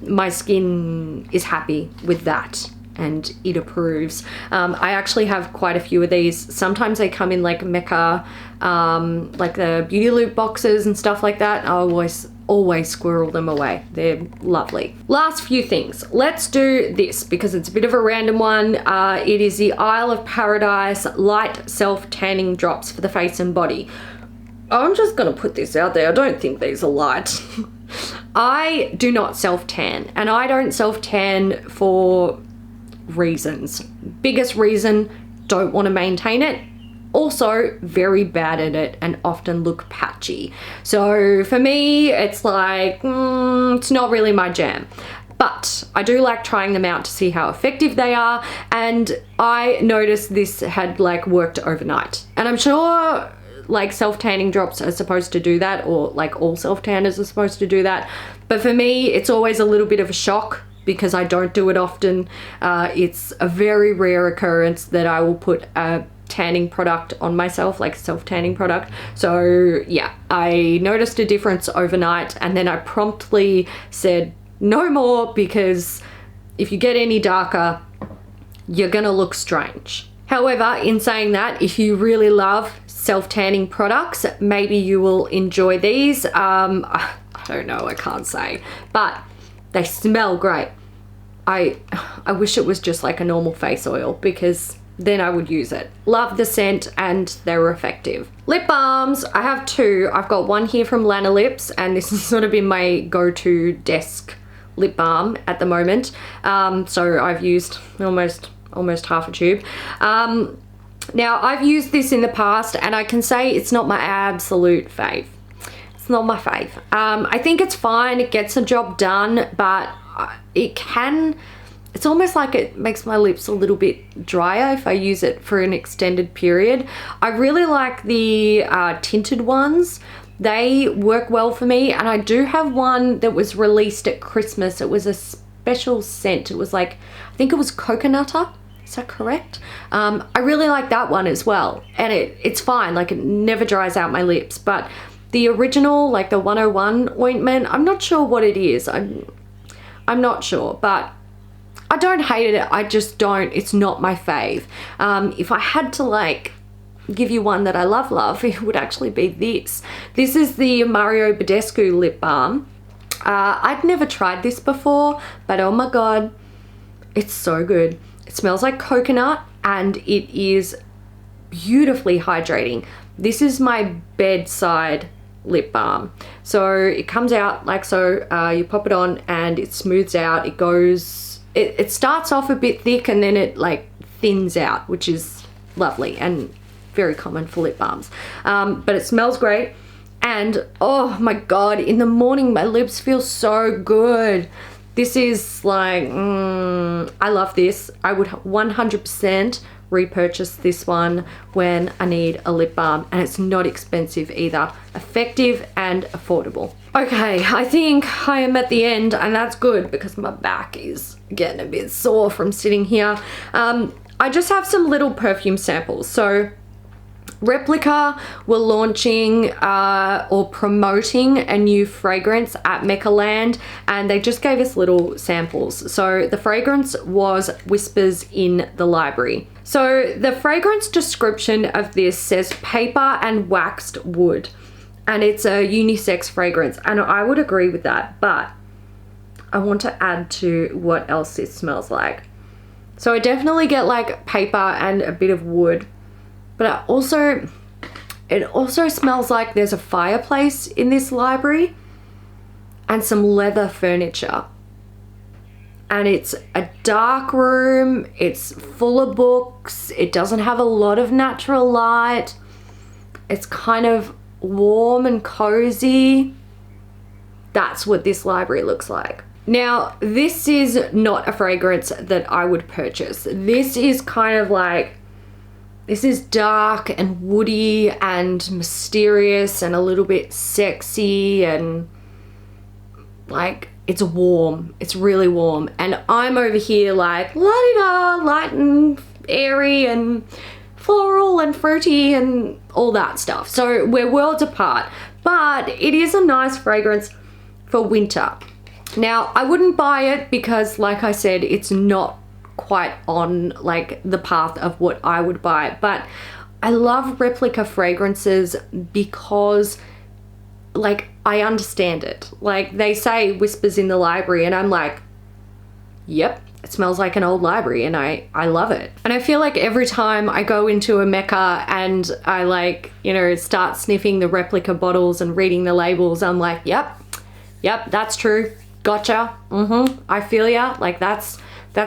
S1: my skin is happy with that and it approves. I actually have quite a few of these. Sometimes they come in like Mecca, like the Beauty Loop boxes and stuff like that. I always always squirrel them away. They're lovely. Last few things. Let's do this because it's a bit of a random one. It is the Isle of Paradise Light Self-Tanning Drops for the face and body. I'm just gonna put this out there. I don't think these are light. I do not self-tan, and I don't self-tan for reasons. Biggest reason, don't want to maintain it. Also, very bad at it and often look patchy. So for me, it's like, it's not really my jam. But I do like trying them out to see how effective they are. And I noticed this had like worked overnight. And I'm sure like self-tanning drops are supposed to do that, or like all self-tanners are supposed to do that. But for me, it's always a little bit of a shock because I don't do it often. It's a very rare occurrence that I will put a tanning product on myself, like self-tanning product. So yeah, I noticed a difference overnight, and then I promptly said no more, because if you get any darker, you're gonna look strange. However, in saying that, if you really love self-tanning products, maybe you will enjoy these. I don't know, I can't say, but they smell great. I wish it was just like a normal face oil, because then I would use it. Love the scent and they're effective. Lip balms, I have two. I've got one here from Lana Lips, and this has sort of been my go-to desk lip balm at the moment. So I've used almost half a tube. Now I've used this in the past, and I can say it's not my absolute fave. It's not my fave. I think it's fine, it gets the job done, but it's almost like it makes my lips a little bit drier if I use it for an extended period. I really like the tinted ones. They work well for me, and I do have one that was released at Christmas. It was a special scent. It was like, I think it was coconutter. Is that correct? I really like that one as well, and it's fine. Like, it never dries out my lips. But the original, like the 101 ointment, I'm not sure what it is. I'm not sure, but I don't hate it. I just don't. It's not my fave. If I had to like give you one that I love, it would actually be this. This is the Mario Badescu lip balm. I'd never tried this before, but oh my god, it's so good. It smells like coconut, and it is beautifully hydrating. This is my bedside lip balm. So it comes out like so. You pop it on and it smooths out. It goes, it starts off a bit thick and then it like thins out, which is lovely and very common for lip balms. But it smells great, and oh my god, in the morning my lips feel so good. This is like, I love this. I would 100% repurchase this one when I need a lip balm, and it's not expensive either. Effective and affordable. Okay, I think I am at the end, and that's good because my back is getting a bit sore from sitting here. I just have some little perfume samples. So Replica were launching or promoting a new fragrance at Meccaland, and they just gave us little samples. So the fragrance was Whispers in the Library. So the fragrance description of this says paper and waxed wood, and it's a unisex fragrance, and I would agree with that, but I want to add to what else it smells like. So I definitely get like paper and a bit of wood, but it also smells like there's a fireplace in this library and some leather furniture. And it's a dark room, it's full of books, it doesn't have a lot of natural light. It's kind of warm and cozy. That's what this library looks like. Now, this is not a fragrance that I would purchase. This is kind of like, this is dark and woody and mysterious and a little bit sexy, and like, it's warm. It's really warm. And I'm over here like, la-di-da, light and airy and floral and fruity and all that stuff. So we're worlds apart, but it is a nice fragrance for winter. Now, I wouldn't buy it because, like I said, it's not quite on like the path of what I would buy, but I love Replica fragrances because like, I understand it. Like, they say whispers in the library, and I'm like, yep, it smells like an old library, and I love it. And I feel like every time I go into a Mecca and I, like, you know, start sniffing the replica bottles and reading the labels, I'm like, yep, that's true. Gotcha. I feel ya. Like, that's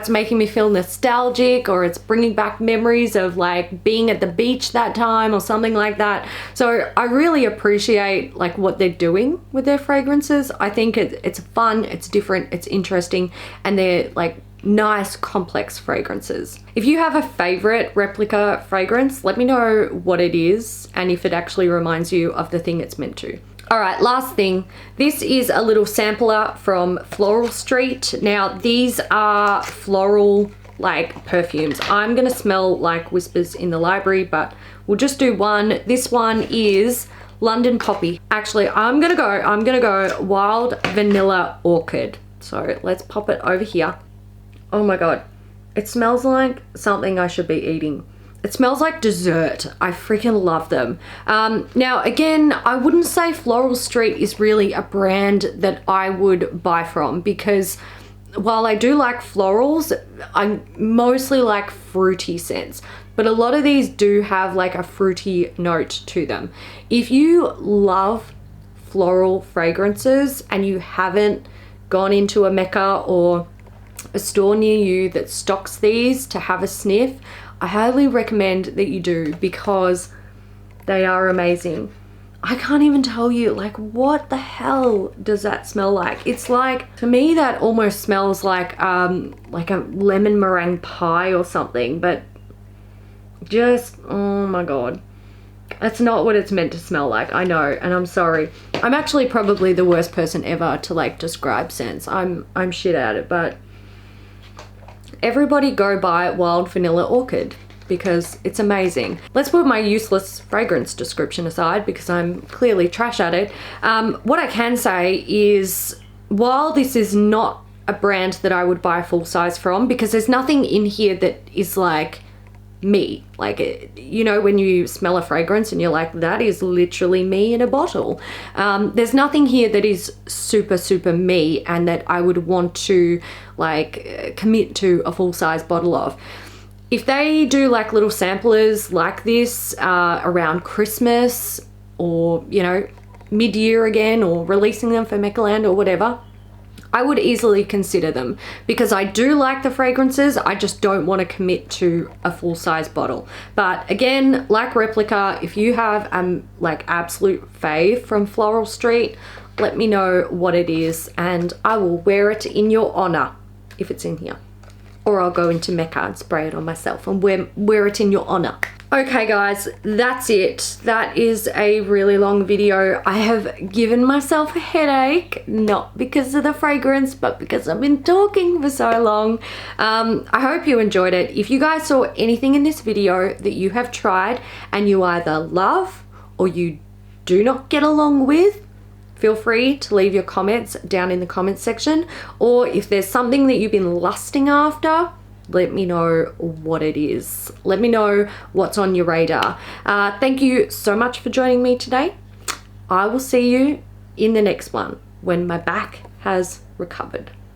S1: making me feel nostalgic, or it's bringing back memories of like being at the beach that time or something like that. So I really appreciate like what they're doing with their fragrances. I think it's fun, it's different, it's interesting, and they're like nice complex fragrances. If you have a favorite replica fragrance, let me know what it is and if it actually reminds you of the thing it's meant to. All right, last thing. This is a little sampler from Floral Street. Now, these are floral like perfumes. I'm gonna smell like whispers in the library, but we'll just do one. This one is London Poppy. Actually, I'm gonna go Wild Vanilla Orchid. So let's pop it over here. Oh my God, it smells like something I should be eating. It smells like dessert. I freaking love them. Now, again, I wouldn't say Floral Street is really a brand that I would buy from, because while I do like florals, I mostly like fruity scents. But a lot of these do have like a fruity note to them. If you love floral fragrances and you haven't gone into a Mecca or a store near you that stocks these to have a sniff, I highly recommend that you do, because they are amazing. I can't even tell you, like, what the hell does that smell like? It's like, to me, that almost smells like a lemon meringue pie or something, but just, oh my God. That's not what it's meant to smell like, I know, and I'm sorry. I'm actually probably the worst person ever to like describe scents. I'm shit at it, but everybody go buy Wild Vanilla Orchid, because it's amazing. Let's put my useless fragrance description aside, because I'm clearly trash at it. What I can say is, while this is not a brand that I would buy full size from, because there's nothing in here that is like me. Like, you know, when you smell a fragrance and you're like, that is literally me in a bottle. There's nothing here that is super, super me and that I would want to like commit to a full-size bottle of. If they do like little samplers like this around Christmas, or, you know, mid-year again, or releasing them for Meccaland or whatever, I would easily consider them, because I do like the fragrances. I just don't want to commit to a full-size bottle. But again, like replica, if you have like absolute fave from Floral Street, let me know what it is and I will wear it in your honor if it's in here. Or I'll go into Mecca and spray it on myself and wear it in your honor. Okay guys, that's it. That is a really long video. I have given myself a headache, not because of the fragrance, but because I've been talking for so long. I hope you enjoyed it. If you guys saw anything in this video that you have tried and you either love or you do not get along with, feel free to leave your comments down in the comments section. Or if there's something that you've been lusting after, let me know what it is. Let me know what's on your radar. Thank you so much for joining me today. I will see you in the next one when my back has recovered.